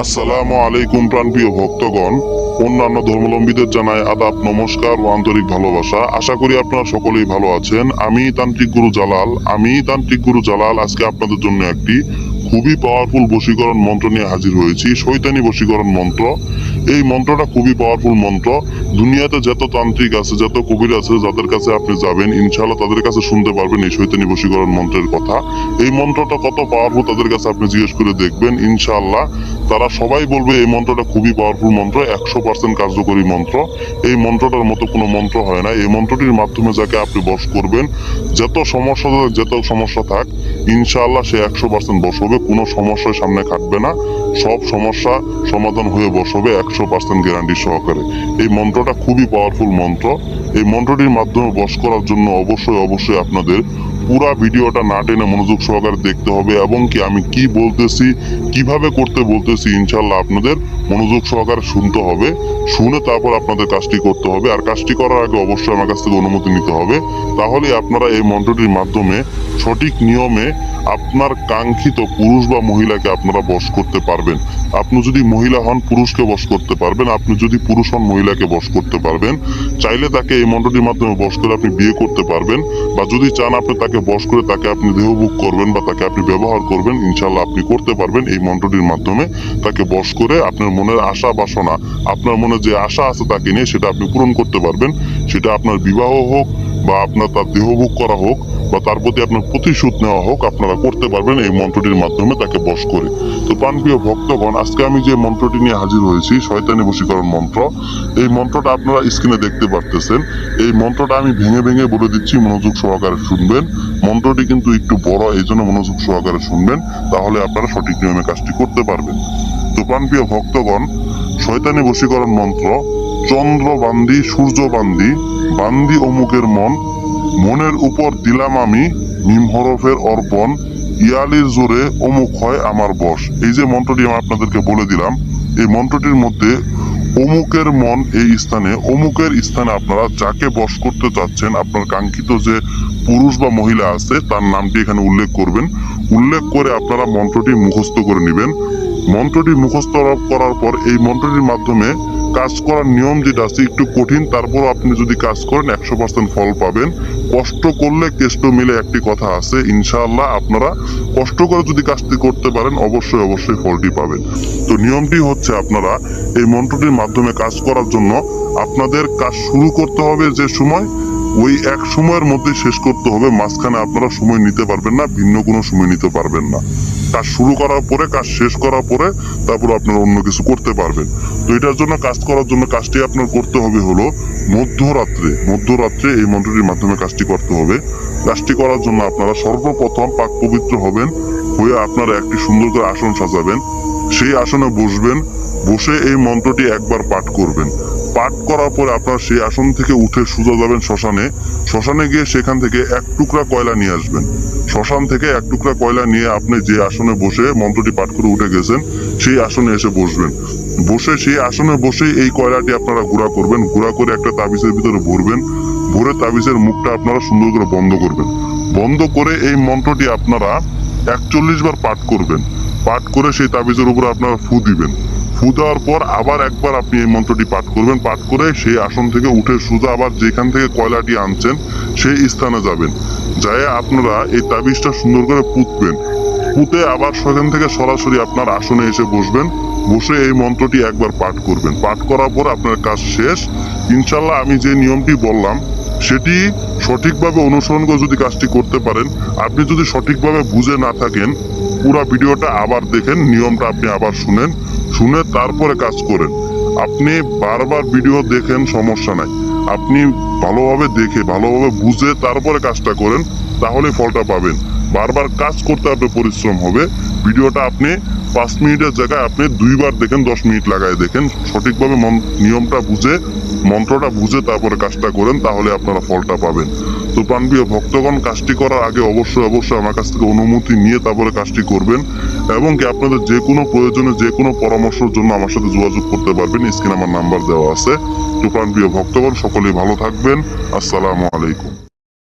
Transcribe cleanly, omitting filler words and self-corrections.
আসসালামু আলাইকুম প্রাণপ্রিয় ভক্তগণ, অন্যান্য ধর্মাবলম্বীদের জানাই আদাব, নমস্কার ও আন্তরিক ভালোবাসা। আশা করি আপনারা সকলেই ভালো আছেন। আমি তান্ত্রিক গুরু জালাল আজকে আপনাদের জন্য একটি খুবই পাওয়ারফুল বশীকরণ মন্ত্র নিয়ে হাজির হয়েছি। শয়তানি বশীকরণ মন্ত্র। এই মন্ত্রটা খুবই পাওয়ারফুল মন্ত্র। দুনিয়াতে যত তান্ত্রিক আছে, যত কবির আছে, যাদের কাছে আপনি যাবেন ইনশাআল্লাহ তাদের কাছে শুনতে পারবেন এই শয়তানি বশীকরণ মন্ত্রের কথা। এই মন্ত্রটা কত পাওয়ারফুল তাদের কাছে আপনি জিজ্ঞেস করে দেখবেন, ইনশাআল্লাহ তারা সবাই বলবে এই মন্ত্রটা খুবই পাওয়ারফুল মন্ত্র, 100% কার্যকরী মন্ত্র। এই মন্ত্রটার মতো কোনো মন্ত্র হয় না। এই মন্ত্রটির মাধ্যমে যাকে আপনি বশ করবেন, যত সমস্যা থাক ইনশাআল্লাহ সে 100% বশ হবে। কোনো সমস্যার সামনে খাটবে না, সব সমস্যা সমাধান হয়ে বশ হবে 100% গ্যারান্টি সহকারে। এই মন্ত্রটা খুবই পাওয়ারফুল মন্ত্র। এই মন্ত্রটির মাধ্যমে বশ করার জন্য অবশ্যই আপনাদের পুরা ভিডিওটা না টেনে মনোযোগ সহকারে দেখতে হবে, এবং কি আমি কি বলতেছি, কিভাবে করতে বলতেছি ইনশাআল্লাহ আপনাদের মনোযোগ সহকারে শুনতে হবে। শুনে তারপর আপনাদের কাজটি করতে হবে। আর কাজটি করার আগে অবশ্যই আমার কাছ থেকে অনুমতি নিতে হবে। তাহলে আপনারা এই মন্ত্রটির মাধ্যমে সঠিক নিয়মে আপনার কাঙ্ক্ষিত পুরুষ বা মহিলাকে আপনারা বশ করতে পারবেন। আপনি যদি মহিলা হন পুরুষকে বশ করতে পারবেন, আপনি যদি পুরুষ হন মহিলাকে বশ করতে পারবেন। চাইলে তাকে এই মন্ত্রটির মাধ্যমে বশ করে আপনি বিয়ে করতে পারবেন, বা যদি চান আপনি তাকে বশ করে তাকে আপনি দেহভোগ করবেন বা তাকে আপনি ব্যবহার করবেন, ইনশাআল্লাহ আপনি করতে পারবেন। এই মন্ত্রটির মাধ্যমে তাকে বশ করে আপনার মনের আশা বাসনা, আপনার মনে যে আশা আছে তাকে নিয়ে সেটা আপনি পূরণ করতে পারবেন। সেটা আপনার বিবাহ হোক বা আপনার তার দেহভোগ করা হোক বা তার প্রতি আপনার প্রতিশোধ নেওয়া হোক, আপনারা করতে পারবেন এই মন্ত্রটির মাধ্যমে তাকে বশ করে। তো প্রাণপ্রিয় ভক্তগণ, আজকে আমি যে মন্ত্রটি নিয়ে হাজির হয়েছি শয়তানি বশীকরণ মন্ত্র, এই মন্ত্রটা আপনারা স্ক্রিনে দেখতে পারতেছেন। এই মন্ত্রটা আমি ভেঙে বলে দিচ্ছি, মনোযোগ সহকারে শুনবেন। মন্ত্রটি কিন্তু একটু বড়, এই জন্য মনোযোগ সহকারে শুনবেন, তাহলে আপনারা সঠিক নিয়মে কাজটি করতে পারবেন। তো প্রাণপ্রিয় ভক্তগণ, শয়তানি বশীকরণ মন্ত্র। চন্দ্র বান্দি সূর্য বান্দি, বান্দি অমুকের মনের উপর দিলাম আমি মিম হরফের অর্পণ, ইয়ালির জোরে অমুক হয় আমার বশ। এই যে মন্ত্রটি আমি আপনাদেরকে বলে দিলাম, এই মন্ত্রটির মধ্যে অমুকের মন, এই স্থানে অমুকের স্থানে আপনারা যাকে বশ করতে চাচ্ছেন, আপনার কাঙ্ক্ষিত যে পুরুষ বা মহিলা আছে তার নামটি এখানে উল্লেখ করবেন। উল্লেখ করে আপনারা মন্ত্রটি মুখস্থ করে নেবেন। মন্ত্রটি মুখস্থ করার পর এই মন্ত্রটির মাধ্যমে কাজ করার নিয়ম যেটা আছে একটু কঠিন, তারপর আপনি যদি কাজ করেন 100% ফল পাবেন। কষ্ট করলে কেষ্ট মিলে একটি কথা আছে, ইনশাআল্লাহ আপনারা কষ্ট করে যদি কাজটি করতে পারেন অবশ্যই ফলটি পাবেন। তো নিয়মটি হচ্ছে, আপনারা এই মন্ত্রটির মাধ্যমে কাজ করার জন্য আপনাদের কাজ শুরু করতে হবে যে সময়, ওই এক সময়ের মধ্যে শেষ করতে হবে। মাঝখানে আপনারা সময় নিতে পারবেন না, ভিন্ন কোনো সময় নিতে পারবেন না। কাজ শুরু করার পরে, কাজ শেষ করার পরে তারপর আপনারা অন্য কিছু করতে পারবেন। তো এটার জন্য কাজ করার জন্য কাজটি আপনার করতে হবে হলো মধ্যরাত্রে এই মন্ত্রটির মাধ্যমে কাজটি করতে হবে। কাজটি করার জন্য আপনারা সর্বপ্রথম পাক পবিত্র হবেন, হয়ে আপনারা একটি সুন্দর করে আসন সাজাবেন। সেই আসনে বসবেন, বসে এই মন্ত্রটি একবার পাঠ করবেন। পাঠ করার পরে আপনারা সেই আসন থেকে উঠে সোজা যাবেন শ্মশানে গিয়ে সেখান থেকে এক টুকরা কয়লা নিয়ে আসবেন। শ্মশান থেকে এক টুকরা কয়লা নিয়ে আপনি যে আসনে বসে মন্ত্রটি পাঠ করে উঠে গেছেন সেই আসনে এসে বসবেন। বসে সেই আসনে বসেই এই কয়লাটি আপনারা গুঁড়া করবেন। গুঁড়া করে একটা তাবিজের ভিতরে ভরবেন। ভরে তাবিজের মুখটা আপনারা সুন্দর করে বন্ধ করবেন। বন্ধ করে এই মন্ত্রটি আপনারা 41 বার পাঠ করবেন। পাঠ করে সেই তাবিজের উপর আপনারা ফু দিবেন। ফু দেওয়ার পর আবার একবার আপনি এই মন্ত্রটি পাঠ করবেন। পাঠ করে সেই আসন থেকে উঠে সোজা আবার যেখান থেকে কয়লাটি আনছেন সেই স্থানে যাবেন। যাই আপনারা এই তাবিজটা সুন্দর করে পুঁতবেন। পুঁতে আবার সেখান থেকে সরাসরি আপনার আসনে এসে বসবেন। বসে এই মন্ত্রটি একবার পাঠ করবেন। পাঠ করার পর আপনার কাজ শেষ। ইনশাল্লাহ আমি যে নিয়মটি বললাম সেটি সঠিকভাবে অনুসরণ করে যদি কাজটি করতে পারেন, আপনি যদি সঠিকভাবে বুঝে না থাকেন পুরো ভিডিওটা আবার দেখেন, নিয়মটা আপনি আবার শুনে তারপরে কাজ করেন। আপনি বারবার ভিডিও দেখেন সমস্যা নাই, আপনি ভালোভাবে দেখে ভালোভাবে বুঝে তারপরে কাজটা করেন, তাহলে ফলটা পাবেন। বারবার কাজ করতে আপনার পরিশ্রম হবে। ভিডিওটা আপনি 5 মিনিটের জায়গায় আপনি 2 বার দেখেন, 10 মিনিট লাগায় দেখেন। সঠিকভাবে নিয়মটা বুঝে, মন্ত্রটা বুঝে তারপরে কাজটা করেন, তাহলে আপনারা ফলটা পাবেন। তো প্রাণপ্রিয় ভক্তগণ, কাজটি করার আগে অবশ্যই আমার কাছ থেকে অনুমতি নিয়ে তারপরে কাজটি করবেন। এবং কি আপনাদের যে কোনো প্রয়োজনে, যে কোনো পরামর্শের জন্য আমার সাথে যোগাযোগ করতে পারবেন। স্ক্রিনে আমার নাম্বার দেওয়া আছে। তো প্রাণপ্রিয় ভক্তগণ, সকলেই ভালো থাকবেন। আসসালামু আলাইকুম।